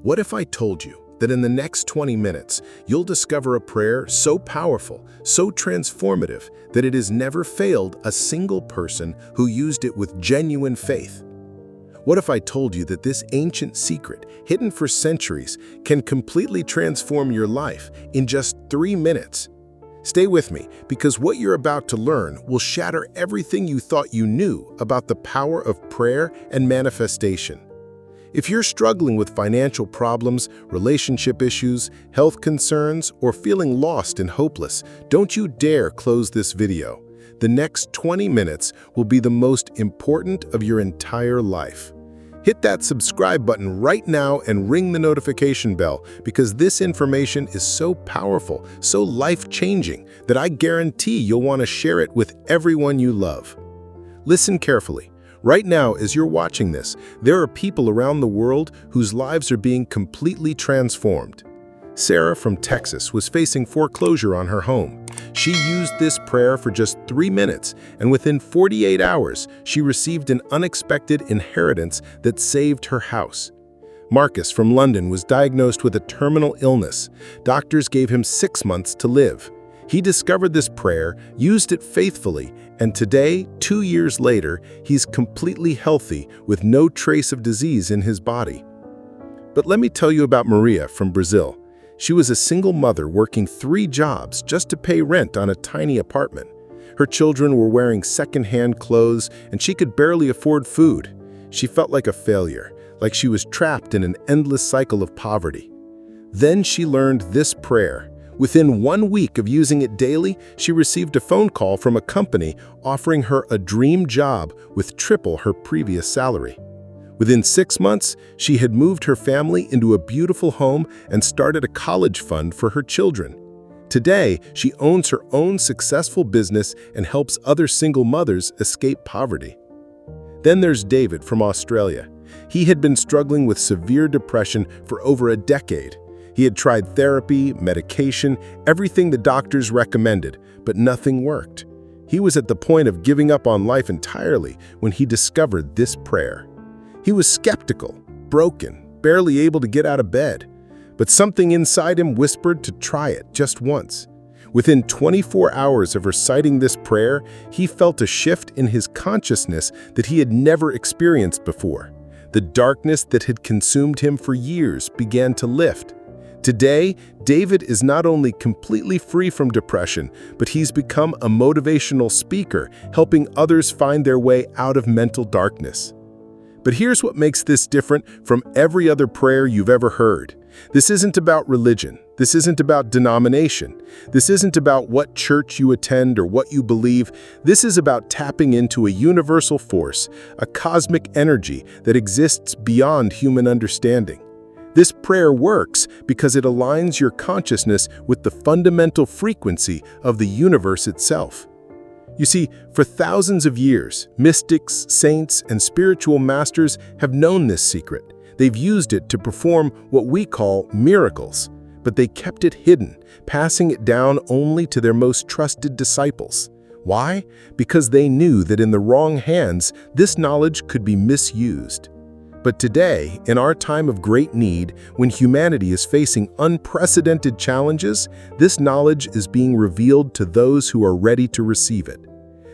What if I told you that in the next 20 minutes, you'll discover a prayer so powerful, so transformative, that it has never failed a single person who used it with genuine faith? What if I told you that this ancient secret, hidden for centuries, can completely transform your life in just 3 minutes? Stay with me, because what you're about to learn will shatter everything you thought you knew about the power of prayer and manifestation. If you're struggling with financial problems, relationship issues, health concerns, or feeling lost and hopeless, don't you dare close this video. The next 20 minutes will be the most important of your entire life. Hit that subscribe button right now and ring the notification bell, because this information is so powerful, so life-changing, that I guarantee you'll want to share it with everyone you love. Listen carefully. Right now, as you're watching this, there are people around the world whose lives are being completely transformed. Sarah from Texas was facing foreclosure on her home. She used this prayer for just 3 minutes, and within 48 hours, she received an unexpected inheritance that saved her house. Marcus from London was diagnosed with a terminal illness. Doctors gave him 6 months to live. He discovered this prayer, used it faithfully, and today, 2 years later, he's completely healthy with no trace of disease in his body. But let me tell you about Maria from Brazil. She was a single mother working 3 jobs just to pay rent on a tiny apartment. Her children were wearing second-hand clothes, and she could barely afford food. She felt like a failure, like she was trapped in an endless cycle of poverty. Then she learned this prayer. Within 1 week of using it daily, she received a phone call from a company offering her a dream job with triple her previous salary. Within 6 months, she had moved her family into a beautiful home and started a college fund for her children. Today, she owns her own successful business and helps other single mothers escape poverty. Then there's David from Australia. He had been struggling with severe depression for over a decade. He had tried therapy, medication, everything the doctors recommended, but nothing worked. He was at the point of giving up on life entirely when he discovered this prayer. He was skeptical, broken, barely able to get out of bed. But something inside him whispered to try it just once. Within 24 hours of reciting this prayer, he felt a shift in his consciousness that he had never experienced before. The darkness that had consumed him for years began to lift. Today, David is not only completely free from depression, but he's become a motivational speaker, helping others find their way out of mental darkness. But here's what makes this different from every other prayer you've ever heard. This isn't about religion. This isn't about denomination. This isn't about what church you attend or what you believe. This is about tapping into a universal force, a cosmic energy that exists beyond human understanding. This prayer works because it aligns your consciousness with the fundamental frequency of the universe itself. You see, for thousands of years, mystics, saints, and spiritual masters have known this secret. They've used it to perform what we call miracles, but they kept it hidden, passing it down only to their most trusted disciples. Why? Because they knew that in the wrong hands, this knowledge could be misused. But today, in our time of great need, when humanity is facing unprecedented challenges, this knowledge is being revealed to those who are ready to receive it.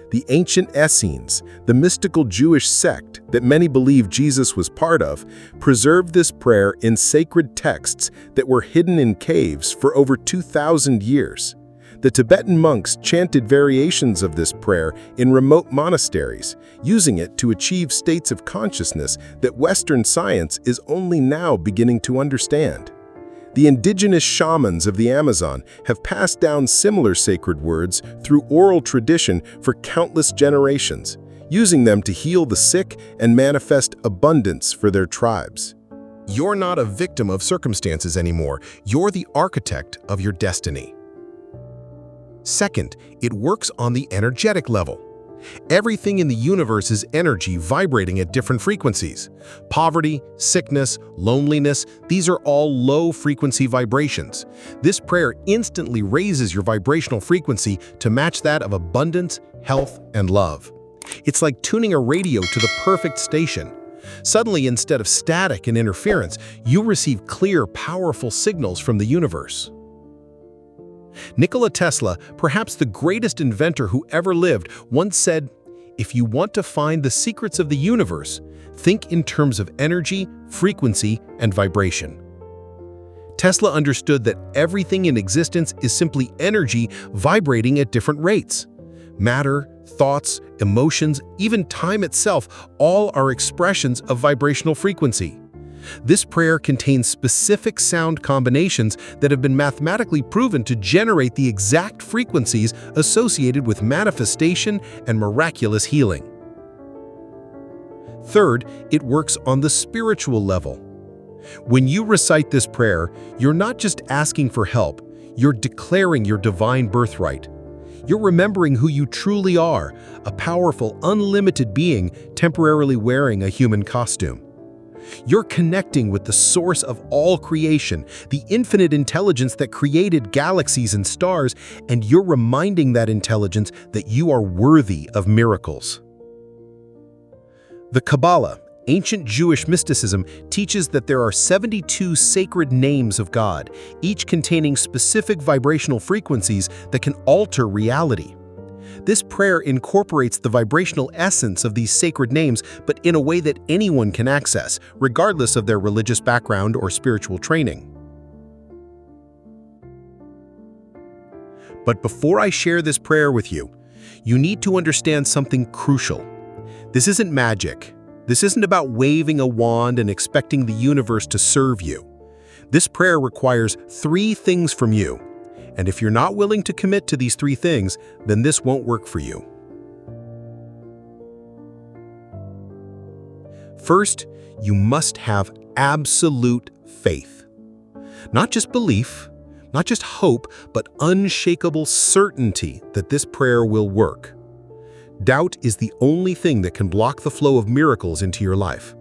The ancient Essenes, the mystical Jewish sect that many believe Jesus was part of, preserved this prayer in sacred texts that were hidden in caves for over 2,000 years. The Tibetan monks chanted variations of this prayer in remote monasteries, using it to achieve states of consciousness that Western science is only now beginning to understand. The indigenous shamans of the Amazon have passed down similar sacred words through oral tradition for countless generations, using them to heal the sick and manifest abundance for their tribes. You're not a victim of circumstances anymore. You're the architect of your destiny. Second, it works on the energetic level. Everything in the universe is energy vibrating at different frequencies. Poverty, sickness, loneliness, these are all low-frequency vibrations. This prayer instantly raises your vibrational frequency to match that of abundance, health, and love. It's like tuning a radio to the perfect station. Suddenly, instead of static and interference, you receive clear, powerful signals from the universe. Nikola Tesla, perhaps the greatest inventor who ever lived, once said, "If you want to find the secrets of the universe, think in terms of energy, frequency, and vibration." Tesla understood that everything in existence is simply energy vibrating at different rates. Matter, thoughts, emotions, even time itself, all are expressions of vibrational frequency. This prayer contains specific sound combinations that have been mathematically proven to generate the exact frequencies associated with manifestation and miraculous healing. Third, it works on the spiritual level. When you recite this prayer, you're not just asking for help, you're declaring your divine birthright. You're remembering who you truly are, a powerful, unlimited being temporarily wearing a human costume. You're connecting with the source of all creation, the infinite intelligence that created galaxies and stars, and you're reminding that intelligence that you are worthy of miracles. The Kabbalah, ancient Jewish mysticism, teaches that there are 72 sacred names of God, each containing specific vibrational frequencies that can alter reality. This prayer incorporates the vibrational essence of these sacred names, but in a way that anyone can access, regardless of their religious background or spiritual training. But before I share this prayer with you, you need to understand something crucial. This isn't magic. This isn't about waving a wand and expecting the universe to serve you. This prayer requires 3 things from you. And if you're not willing to commit to these 3 things, then this won't work for you. First, you must have absolute faith. Not just belief, not just hope, but unshakable certainty that this prayer will work. Doubt is the only thing that can block the flow of miracles into your life.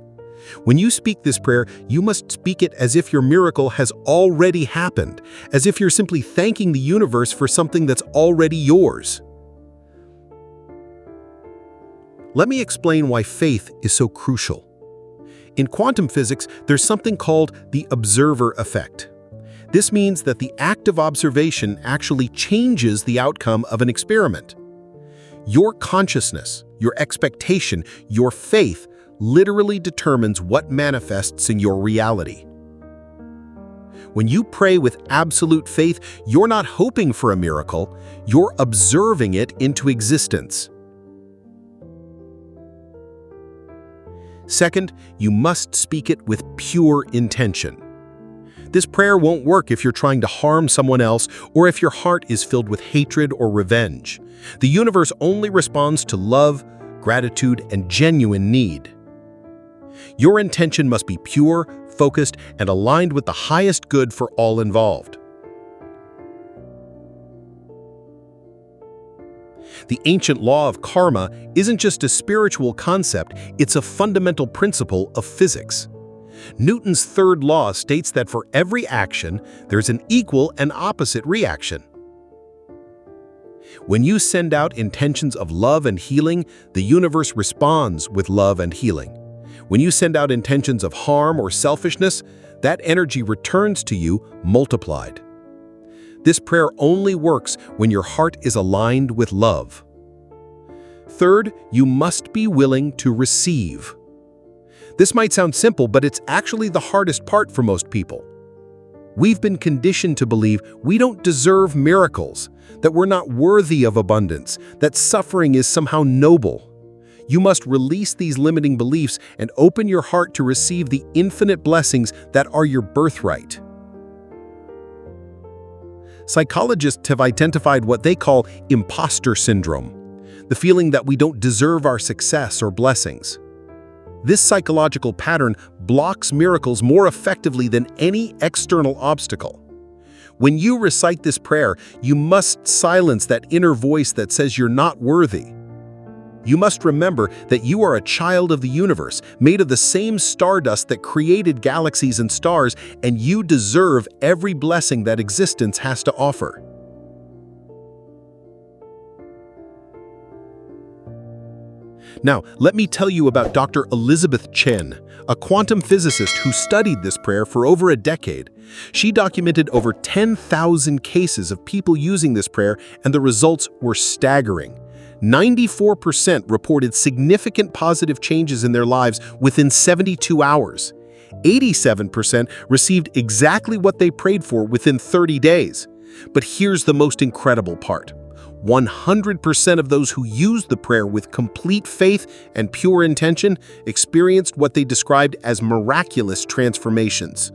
When you speak this prayer, you must speak it as if your miracle has already happened, as if you're simply thanking the universe for something that's already yours. Let me explain why faith is so crucial. In quantum physics, there's something called the observer effect. This means that the act of observation actually changes the outcome of an experiment. Your consciousness, your expectation, your faith literally determines what manifests in your reality. When you pray with absolute faith, you're not hoping for a miracle, you're observing it into existence. Second, you must speak it with pure intention. This prayer won't work if you're trying to harm someone else or if your heart is filled with hatred or revenge. The universe only responds to love, gratitude, and genuine need. Your intention must be pure, focused, and aligned with the highest good for all involved. The ancient law of karma isn't just a spiritual concept, it's a fundamental principle of physics. Newton's third law states that for every action, there's an equal and opposite reaction. When you send out intentions of love and healing, the universe responds with love and healing. When you send out intentions of harm or selfishness, that energy returns to you multiplied. This prayer only works when your heart is aligned with love. Third, you must be willing to receive. This might sound simple, but it's actually the hardest part for most people. We've been conditioned to believe we don't deserve miracles, that we're not worthy of abundance, that suffering is somehow noble. You must release these limiting beliefs and open your heart to receive the infinite blessings that are your birthright. Psychologists have identified what they call imposter syndrome, the feeling that we don't deserve our success or blessings. This psychological pattern blocks miracles more effectively than any external obstacle. When you recite this prayer, you must silence that inner voice that says you're not worthy. You must remember that you are a child of the universe, made of the same stardust that created galaxies and stars, and you deserve every blessing that existence has to offer. Now, let me tell you about Dr. Elizabeth Chen, a quantum physicist who studied this prayer for over a decade. She documented over 10,000 cases of people using this prayer, and the results were staggering. 94% reported significant positive changes in their lives within 72 hours. 87% received exactly what they prayed for within 30 days. But here's the most incredible part. 100% of those who used the prayer with complete faith and pure intention experienced what they described as miraculous transformations.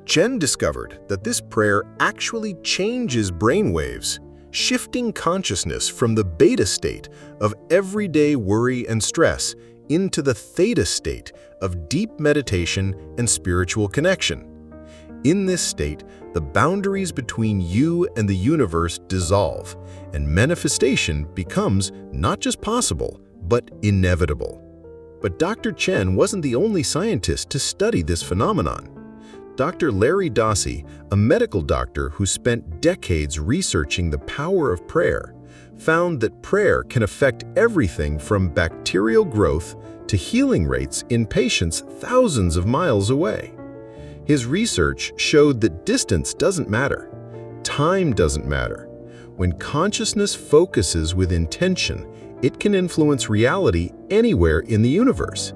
Chen discovered that this prayer actually changes brainwaves, shifting consciousness from the beta state of everyday worry and stress into the theta state of deep meditation and spiritual connection. In this state, the boundaries between you and the universe dissolve, and manifestation becomes not just possible, but inevitable. But Dr. Chen wasn't the only scientist to study this phenomenon. Dr. Larry Dossey, a medical doctor who spent decades researching the power of prayer, found that prayer can affect everything from bacterial growth to healing rates in patients thousands of miles away. His research showed that distance doesn't matter. Time doesn't matter. When consciousness focuses with intention, it can influence reality anywhere in the universe.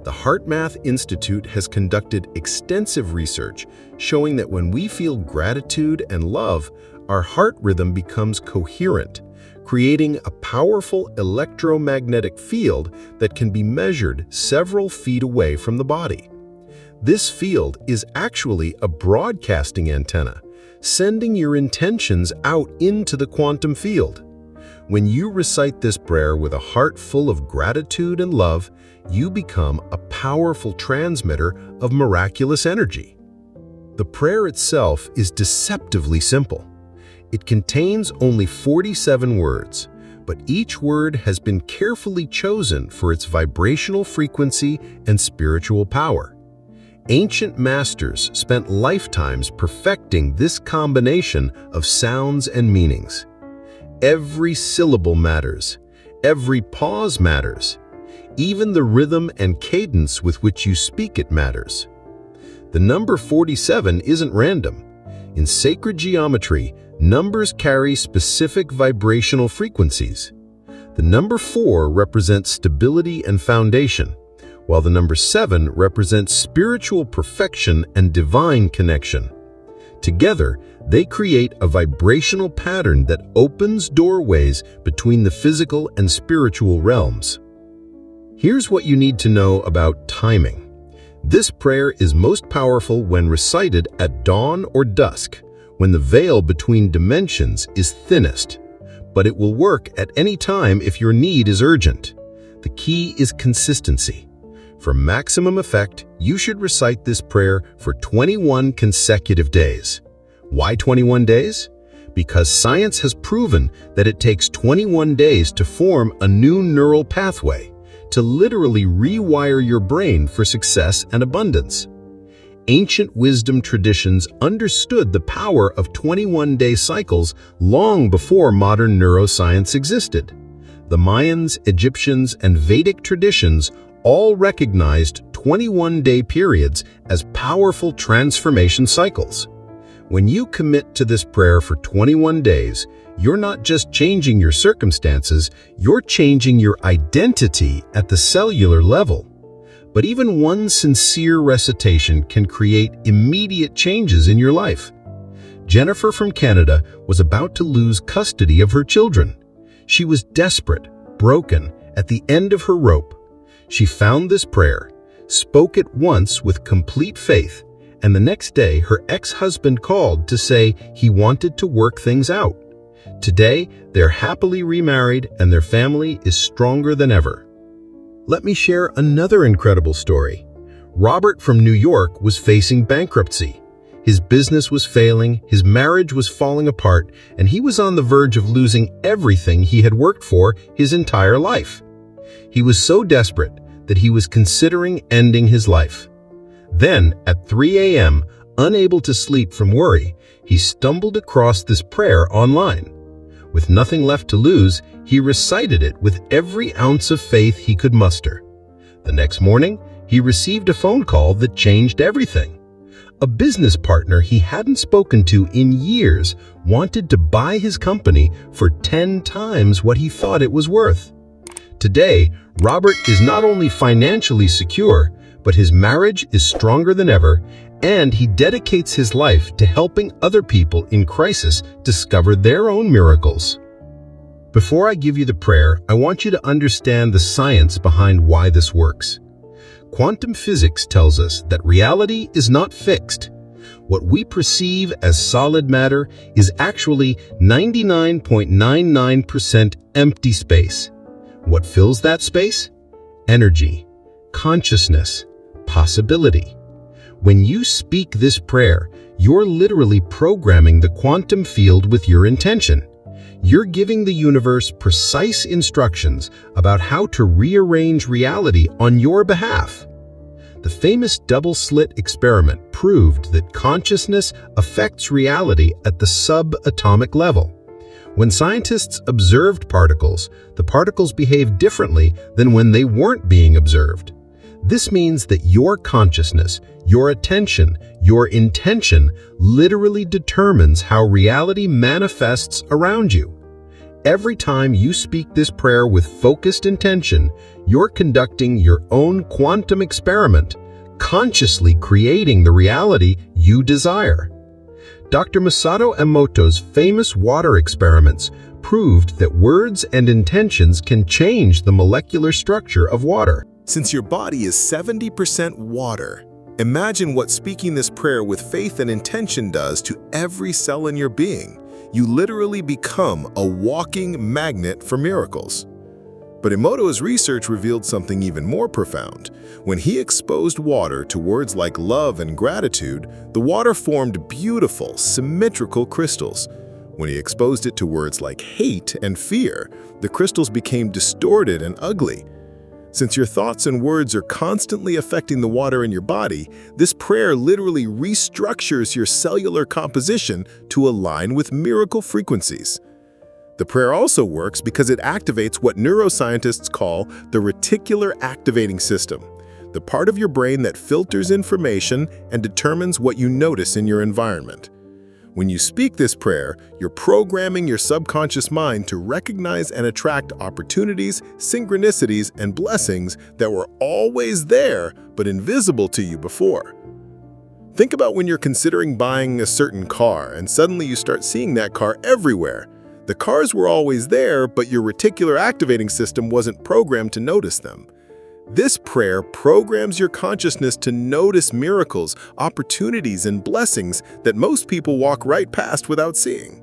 The HeartMath Institute has conducted extensive research showing that when we feel gratitude and love, our heart rhythm becomes coherent, creating a powerful electromagnetic field that can be measured several feet away from the body. This field is actually a broadcasting antenna, sending your intentions out into the quantum field. When you recite this prayer with a heart full of gratitude and love, you become a powerful transmitter of miraculous energy. The prayer itself is deceptively simple. It contains only 47 words, but each word has been carefully chosen for its vibrational frequency and spiritual power. Ancient masters spent lifetimes perfecting this combination of sounds and meanings. Every syllable matters. Every pause matters. Even the rhythm and cadence with which you speak it matters. The number 47 isn't random. In sacred geometry, numbers carry specific vibrational frequencies. The number 4 represents stability and foundation, while the number 7 represents spiritual perfection and divine connection. Together, they create a vibrational pattern that opens doorways between the physical and spiritual realms. Here's what you need to know about timing. This prayer is most powerful when recited at dawn or dusk, when the veil between dimensions is thinnest. But it will work at any time if your need is urgent. The key is consistency. For maximum effect, you should recite this prayer for 21 consecutive days. Why 21 days? Because science has proven that it takes 21 days to form a new neural pathway, to literally rewire your brain for success and abundance. Ancient wisdom traditions understood the power of 21-day cycles long before modern neuroscience existed. The Mayans, Egyptians, and Vedic traditions all recognized 21-day periods as powerful transformation cycles. When you commit to this prayer for 21 days, you're not just changing your circumstances, you're changing your identity at the cellular level. But even one sincere recitation can create immediate changes in your life. Jennifer from Canada was about to lose custody of her children. She was desperate, broken, at the end of her rope. She found this prayer, spoke it once with complete faith, and the next day her ex-husband called to say he wanted to work things out. Today, they're happily remarried and their family is stronger than ever. Let me share another incredible story. Robert from New York was facing bankruptcy. His business was failing, his marriage was falling apart, and he was on the verge of losing everything he had worked for his entire life. He was so desperate that he was considering ending his life. Then, at 3 a.m., unable to sleep from worry, he stumbled across this prayer online. With nothing left to lose, he recited it with every ounce of faith he could muster. The next morning, he received a phone call that changed everything. A business partner he hadn't spoken to in years wanted to buy his company for 10 times what he thought it was worth. Today, Robert is not only financially secure, but his marriage is stronger than ever, and he dedicates his life to helping other people in crisis discover their own miracles. Before I give you the prayer, I want you to understand the science behind why this works. Quantum physics tells us that reality is not fixed. What we perceive as solid matter is actually 99.99% empty space. What fills that space? Energy, consciousness, possibility. When you speak this prayer, you're literally programming the quantum field with your intention. You're giving the universe precise instructions about how to rearrange reality on your behalf. The famous double-slit experiment proved that consciousness affects reality at the subatomic level. When scientists observed particles, the particles behaved differently than when they weren't being observed. This means that your consciousness, your attention, your intention literally determines how reality manifests around you. Every time you speak this prayer with focused intention, you're conducting your own quantum experiment, consciously creating the reality you desire. Dr. Masato Emoto's famous water experiments proved that words and intentions can change the molecular structure of water. Since your body is 70% water, imagine what speaking this prayer with faith and intention does to every cell in your being. You literally become a walking magnet for miracles. But Emoto's research revealed something even more profound. When he exposed water to words like love and gratitude, the water formed beautiful, symmetrical crystals. When he exposed it to words like hate and fear, the crystals became distorted and ugly. Since your thoughts and words are constantly affecting the water in your body, this prayer literally restructures your cellular composition to align with miracle frequencies. The prayer also works because it activates what neuroscientists call the reticular activating system, the part of your brain that filters information and determines what you notice in your environment. When you speak this prayer, you're programming your subconscious mind to recognize and attract opportunities, synchronicities, and blessings that were always there but invisible to you before. Think about when you're considering buying a certain car and suddenly you start seeing that car everywhere. The cars were always there, but your reticular activating system wasn't programmed to notice them. This prayer programs your consciousness to notice miracles, opportunities, and blessings that most people walk right past without seeing.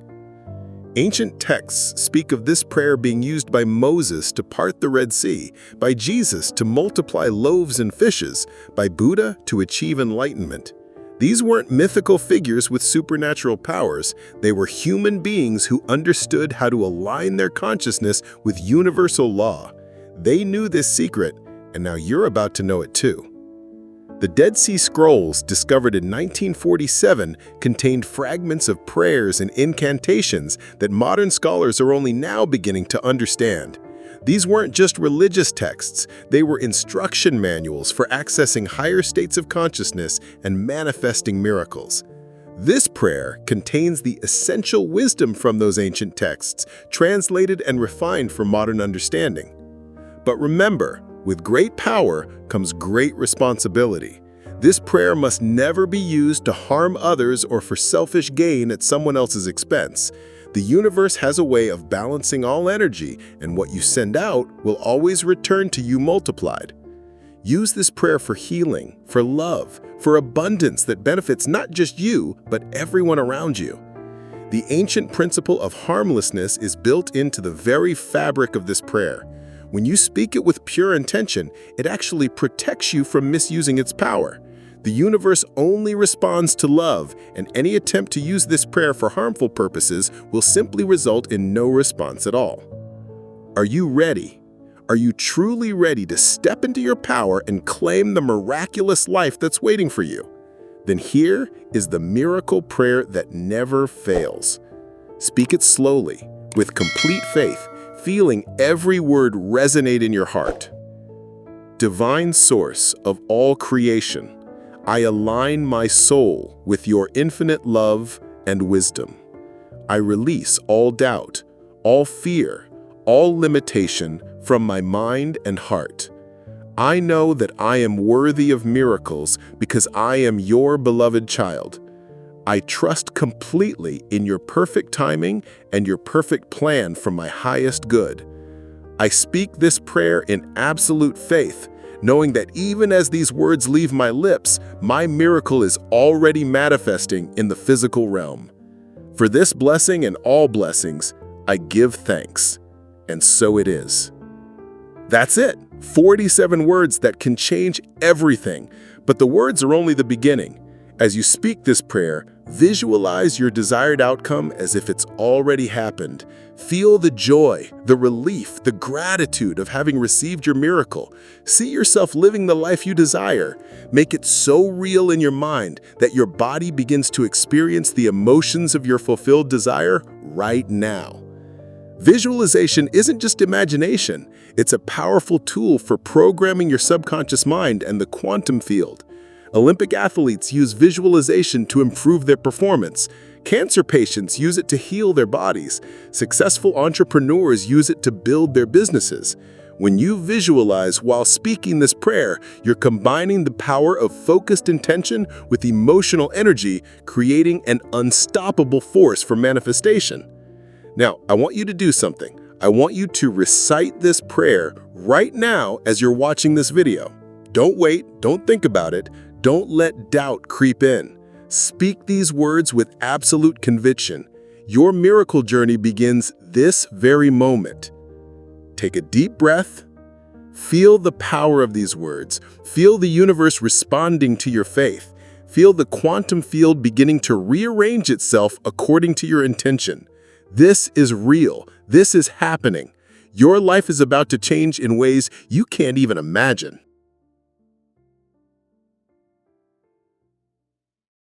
Ancient texts speak of this prayer being used by Moses to part the Red Sea, by Jesus to multiply loaves and fishes, by Buddha to achieve enlightenment. These weren't mythical figures with supernatural powers. They were human beings who understood how to align their consciousness with universal law. They knew this secret, and now you're about to know it too. The Dead Sea Scrolls, discovered in 1947, contained fragments of prayers and incantations that modern scholars are only now beginning to understand. These weren't just religious texts, they were instruction manuals for accessing higher states of consciousness and manifesting miracles. This prayer contains the essential wisdom from those ancient texts, translated and refined for modern understanding. But remember, with great power comes great responsibility. This prayer must never be used to harm others or for selfish gain at someone else's expense. The universe has a way of balancing all energy, and what you send out will always return to you multiplied. Use this prayer for healing, for love, for abundance that benefits not just you, but everyone around you. The ancient principle of harmlessness is built into the very fabric of this prayer. When you speak it with pure intention, it actually protects you from misusing its power. The universe only responds to love, and any attempt to use this prayer for harmful purposes will simply result in no response at all. Are you ready? Are you truly ready to step into your power and claim the miraculous life that's waiting for you? Then here is the miracle prayer that never fails. Speak it slowly, with complete faith, feeling every word resonate in your heart. Divine Source of all creation, I align my soul with your infinite love and wisdom. I release all doubt, all fear, all limitation from my mind and heart. I know that I am worthy of miracles because I am your beloved child. I trust completely in your perfect timing and your perfect plan for my highest good. I speak this prayer in absolute faith, knowing that even as these words leave my lips, my miracle is already manifesting in the physical realm. For this blessing and all blessings, I give thanks. And so it is. That's it. 47 words that can change everything. But the words are only the beginning. As you speak this prayer, visualize your desired outcome as if it's already happened. Feel the joy, the relief, the gratitude of having received your miracle. See yourself living the life you desire. Make it so real in your mind that your body begins to experience the emotions of your fulfilled desire right now. Visualization isn't just imagination. It's a powerful tool for programming your subconscious mind and the quantum field. Olympic athletes use visualization to improve their performance. Cancer patients use it to heal their bodies. Successful entrepreneurs use it to build their businesses. When you visualize while speaking this prayer, you're combining the power of focused intention with emotional energy, creating an unstoppable force for manifestation. Now, I want you to do something. I want you to recite this prayer right now as you're watching this video. Don't wait, don't think about it. Don't let doubt creep in. Speak these words with absolute conviction. Your miracle journey begins this very moment. Take a deep breath. Feel the power of these words. Feel the universe responding to your faith. Feel the quantum field beginning to rearrange itself according to your intention. This is real. This is happening. Your life is about to change in ways you can't even imagine.